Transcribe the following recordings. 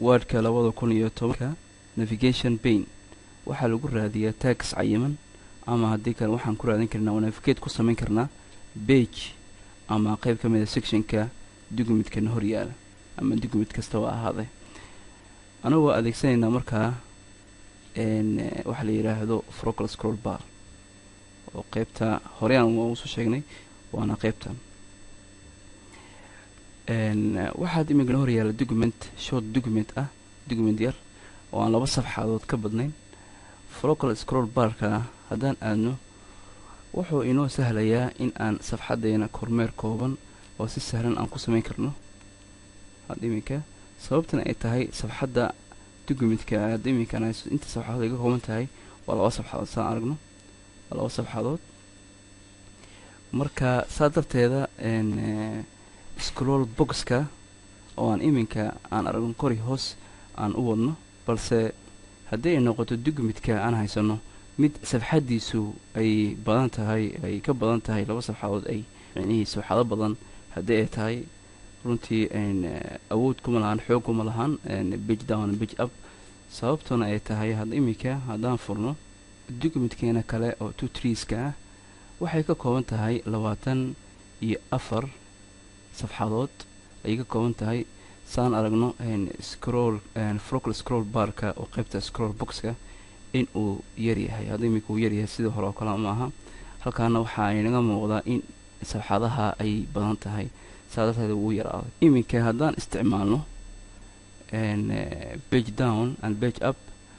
wordka 2010 navigation pane waxaa lagu raadiyaa tags cayiman ama haddii kale waxaan ku raadin karnaa navigate ku samayn karnaa page ama qayb ka mid ah sectionka documentka hor yaala ama document kasta oo ahaaday anagoo adeegsanayna markaa waxa la yiraahdo focal scroll bar oo qaybta hore aan u soo sheegnay waana qaybtan waxaad imika hor yaala document short document ah document yar oo aan laba safxadood ka badnayn focal scroll barka haddaan aadno wuxuu inoo sahlayaa in aan safxadeena kormeer kooban oo si sahlan aan ku samayn karno hadda imika sababtan ay tahay safxadda documentka hadda imika inta safxadood ay ka kooban tahay waa laba safxadood saan aragno waa laba safxadood marka saa darteeda scroll boxka oo aan iminka aan aragno kori hoos aan u wadno balse haddii ay noqoto documentka aan haysano mid safxadiisu ay badan tahay ay ka badan tahay laba safxadood ay macnihiisa safxado badan haddii ay tahay runtii awood kuma lahan xoog kuma lahan page down page up sababtuna ay tahay hadda iminka haddaan furno documentkeena kale oo 2-3ska ah waxay ka kooban tahay 24 safxadood ay ka kooban tahay saan aragno scroll focal scroll barka oo qaybta scroll boxka in uu yar yahay hadda imika uu yar yahay sidii hore oo kale maaha halkaana waxaa inaga muuqdaa in safxadaha ay badan tahay saadateeda uu yaraaday iminka haddaan isticmaalno page down and page up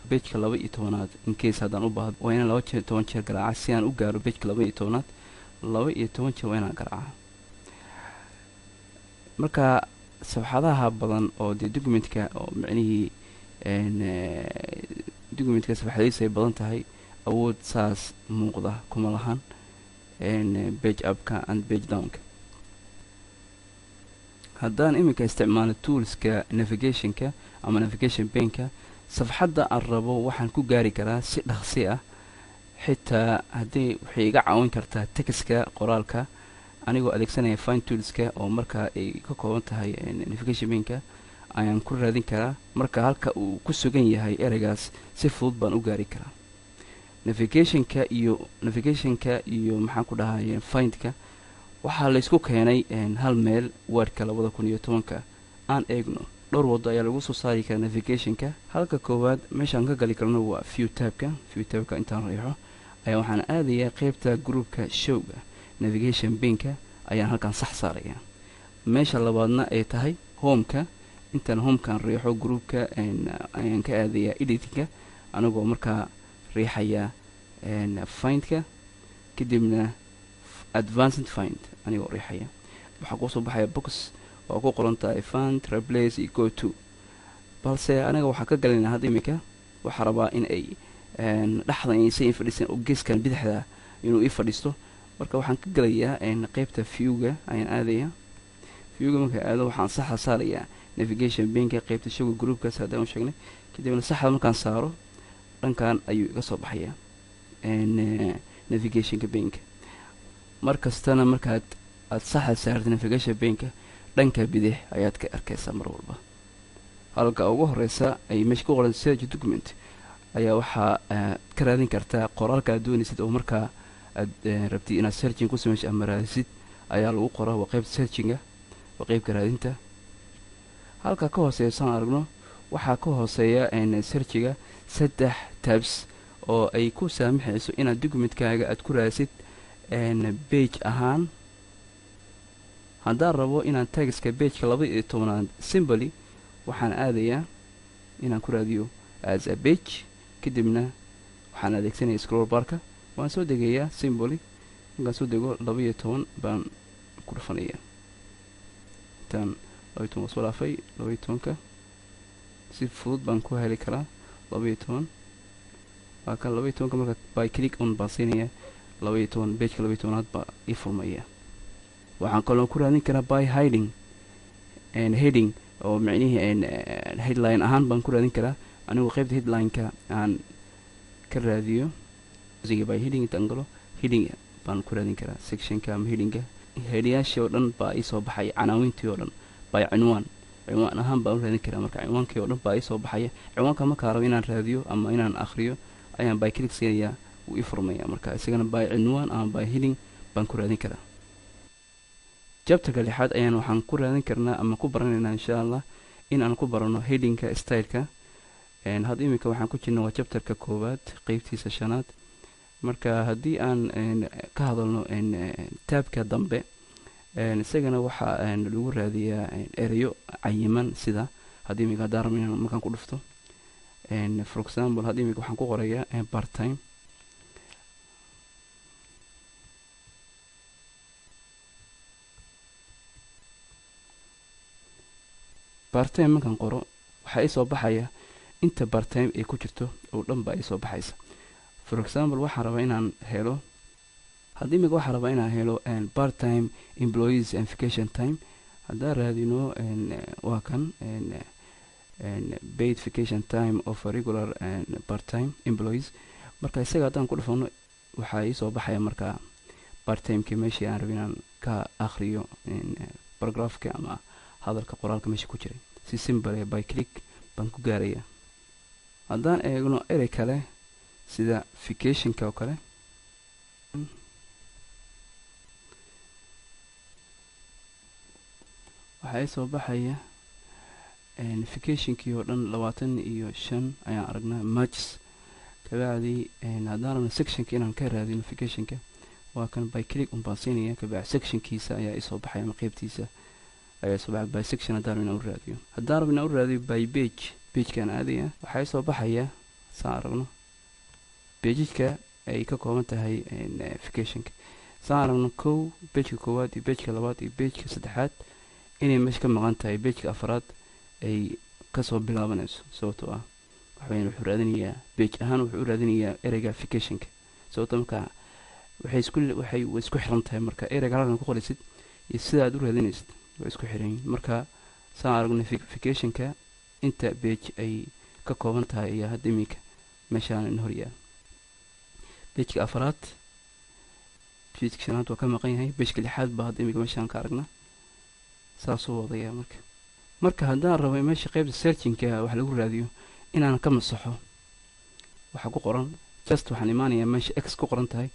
pageka 12aad in case haddaan u baahdo waa inaan 12 jeer garaaca si aan u gaaro pageka 12aad 12 jeer waa inaan garaaca marka safxadaha badan oo dee documentka oo macnihii documentka safxadiisa ay badan tahay awood saas muuqda kuma lahan page upka and page downka haddaan iminka isticmaalo toolska navigationka ama navigation paneka safxadda aan rabo waxaan ku gaari karaa si dhaqsi ah xitaa haddii waxay iga caawin kartaa textka qoraalka anigoo adeegsanaya fine toolska oo markaa ay ka kooban tahay navigation paneka ayaan ku raadin karaa marka halka uu ku sugan yahay ereygaas si fudud baan u gaari karaa navigationka iyo maxaan ku dhahay findka waxaa la isku keenay hal meel wordka 2010 aan eegno dhowr wado ayaa lagu soo saari karaa navigationka halka koowaad meeshaan ka gali karno waa view tabka intaan riixo ayaa waxaan aadayaa qaybta groupka showga navigation paneka ayaan halkan sax saaraya meesha labaadna ay tahay homeka intaan homekan riixo groupka ayaan ka aadayaa editingka anagoo markaa riixaya findka kadibna advanced find anigoo riixaya waxaa kusoo baxaya box oo ku qoran tahay find replace iyo go to balse aniga waxaa ka galinaa hadda imika waxaa rabaa in ay dhaxdan aysan ii fadhiisan oo geeskan bidixda inuu ii fadhiisto marka waxaan ka galayaa qaybta viewga ayaan aadaya viewga marka aado waxaan saxa saarayaa navigation paneka qaybta showga groupkaas haddaan u sheegnay kadibna saxda markaan saaro dhankan ayuu iga soo baxayaa navigationka paneka markastana markaad saxa saartay navigation paneka dhanka bidix ayaad ka arkaysaa mar walba halka ugu horeysa ay meesha ku qoran search document ayaa waxaa ka raadin kartaa qoraalka aad doonaysid oo markaa aad rabtid inaad searching ku samaysid ama raadisid ayaa lagu qoraa waa qaybta searchinga waa qaybka raadinta halka ka hooseeya saan aragno waxaa ka hooseeya searchiga 3 tabs oo ay ku saamaxayso inaad documentkaaga aad ku raadisid page ahaan haddaan rabo inaan tagska pageka 12aad simply waxaan aadayaa inaan ku raadiyo as a page kadibna waxaan adeegsanaya scroll barka waan soo degayaa simply markaan soo dego 12 baan ku dhufanaya intaan 12 soo dhaafay 12ka si fudud baan ku heli karaa 12 waa kan 12ka marka by click on baan siinaya 12 pageka 12aad baa ii furmaya waxaan kaloo ku raadin karaa by hiding heading oo macnihi headline ahaan baan ku raadin karaa anigu qaybta headline-ka aan ka raadiyo by heading intaan galo heading baan ku raadin karaa sectionka ama headingka headyaasha oo dhan baa ii soo baxay canaawintii oo dhan by cinwaan ciwaan ahaan baan u raadin karaa. marka ciwaankii oo dhan baa ii soo baxaya. ciwaanka markaa rabo inaan raadiyo ama inaan akhriyo ayaan by click siinayaa, wuu ii furmaya. marka isagana by cinwaan ama by heading baan ku raadin karaa. jabtarka 6aad ayaan waxaan ku raadin karnaa ama ku baranaynaa insha allah in aan ku barano headingka styleka. hadda iminka waxaan ku jirna waa jabtarka 1aad qeybtiisa 5aad. marka haddii aan ka hadalno taabka dambe, isagana waxaa lagu raadiyaa erayo cayiman, sida haddii iminka haddaan rabno inaan markaan ku dhufto for example haddii iminka waxaan ku qorayaa part time. part time markaan qoro waxaa ii soo baxaya inta part time ay ku jirto oo dhan baa ii soo baxaysa. for example waxaan rabaa inaan helo, haddii iminka waxaan rabaa inaan helo part time employees and vacation time. haddaan raadino waa kan paid vacation time of regular part time employees. marka isaga haddaan ku dhufano waxaa ii soo baxaya markaa part timekii meeshii aan rabay inaan ka akhriyo paragraphka ama hadalka qoraalka meesha ku jiray. si simple by click baan ku gaaraya. haddaan eegno erey kale sida vacationka oo kale, waxaa ii soo baxaya vacationkii oo dhan 25 ayaan aragnaa matches. kabacdi haddaan rabno sectionka inaan ka raadino vacationka, waa kan by click baan siinaya. kabacdi sectionkiisa ayaa ii soo baxaya ama qeybtiisa ayaa soo baxay by section. haddaan rabno inaan u raadiyo, haddaan rabno inaan u raadiyo by pagekaan aadaya, waxaa ii soo baxaya saan aragno pageka ay ka kooban tahay vacationka. saan aragno pageka 1aad iyo pageka 2aad iyo pageka 3aad inay meesha ka maqan tahay. pageka 4aad ay kasoo bilaabanayso, sababtoo ah wuxuu raadinayaa page ahaan wuxuu u raadinayaa ereyga vacationka. sababtoo markaa waxay isku xiran tahay. marka ereyga halkan ku qorisid iyo sida aad u raadinaysid way isku xiran yihiin. marka saan aragno vacationka inta page ay ka kooban tahay ayaa hadda iminka meeshaan hor yaal. pageka 4aad, pageka 5aad waa ka maqan yahay. pageka 6aad baa hadda iminka meeshaan ka aragnaa. saasuu wadaya. marka haddaan rabo meesha qeybta searchingka wax lagu raadiyo inaan ka masaxo, waxaa ku qoran just waxaan imaanayaa meesha x ku qoran tahay,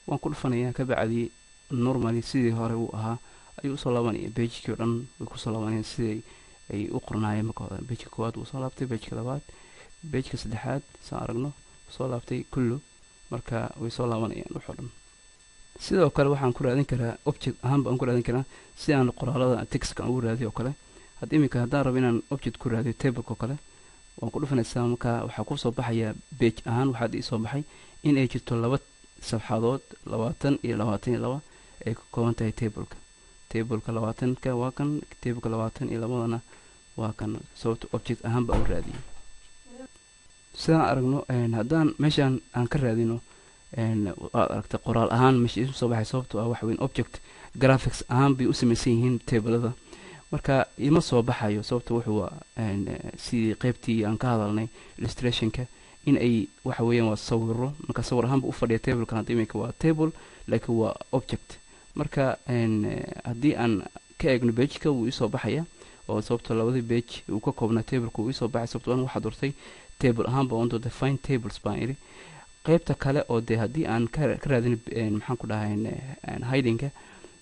waan ku dhufanayaa. kabacdi normally sidii hore uu ahaa ayuu usoo laabanaya. pagekii oo dhan way kusoo laabanayaan sidii ay u qornaayeen marka hore. pageka 1aad wuu soo laabtay, pageka 2aad, pageka 3aad saan aragno soo laabtay kullu. marka way soo laabanayaan wax oo dhan. sidoo kale waxaan ku raadin karaa object ahaan baan ku raadin karaa si aan qoraalada textka ugu raadiyo oo kale. hadda iminka haddaan rabo inaan object ku raadiyo tableka oo kale, waan ku dhufanaysaa. marka waxaa ku soo baxaya page ahaan waxaad ii soo baxay in ay jirto 2 safxadood 20 iyo 22 ay ka kooban tahay tableka. 20ka waa kan, tableka 22na waa kan. sababta object ahaan baan u raadiyay. sidaan aragno haddaan meeshaan aan ka raadino waad aragta qoraal ahaan meesha isu soo baxay. sababtoo ah waxa weyn object graphics ahaan bay u samaysan yihiin tablada. marka ima soo baxayo sababta wuxuu sidii qeybtii aan ka hadalnay illustrationka in ay waxa weeyaan waa sawiro. marka sawir ahaan buu u fadhiya tableka. hadda iminka waa table laakiin waa object. marka haddii aan ka eegno pageka wuu isoo baxaya, oo sababtoo labadii page uu ka koobnaa tableka wuu isoo baxay. sababtoo an waxaa doortay table ahaan baa on doortay find tables baan idhi. qeybta kale oo dee haddii aan ka raadin maxaan ku dhahay hidingka,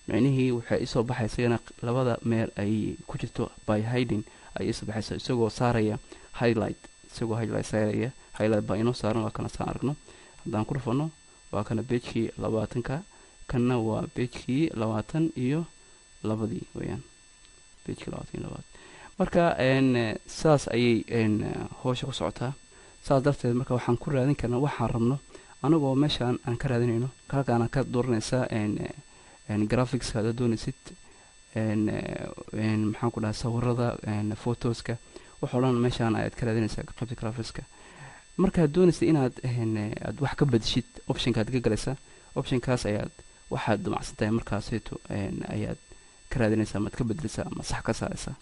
micnihii waxay isoo baxaysa isagana labada meel ay ku jirto by hiding ay isoo baxaysa isagoo saaraya highlight. saaraya highlight baa inoo saaran. waa kana saan aragno. haddaan ku dhufano waa kana pagekii 20ka, kanna waa pagekii 20 iyo 2 weyaan. pagekii 20 iyo 2. marka saas ayay howsha ku socotaa. saas darteed marka waxaan ku raadin karnaa waxaan rabno anagoo meeshaan aan ka raadinayno. halkaan ka dooranaysaa graphics hada doonaysid, maxaan ku dhahay sawirada, photoska, waxoo dhan meeshaan ayaad ka raadinaysaa qaybta graphicska. markaad doonaysid inaad aad wax ka badishid optionkaad ka galaysaa. optionkaas ayaad waxaad damacsan tahay markaasayto ayaad ka raadinaysaa amaad ka bedeleysaa ama sax ka saaraysaa.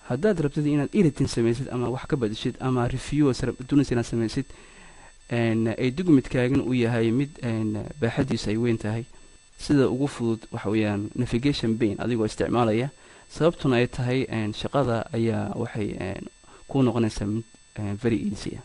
haddaad rabtid inaad editing samaysid ama wax ka badishid ama reviews doonaysid inaad samaysid ay documentkaagan uu yahay mid baaxadiisa ay weyn tahay, sida ugu fudud waxa weeyaan navigation pane adigoo isticmaalaya, sababtuna ay tahay shaqada ayaa waxay ku noqonaysaa mid very easy ah.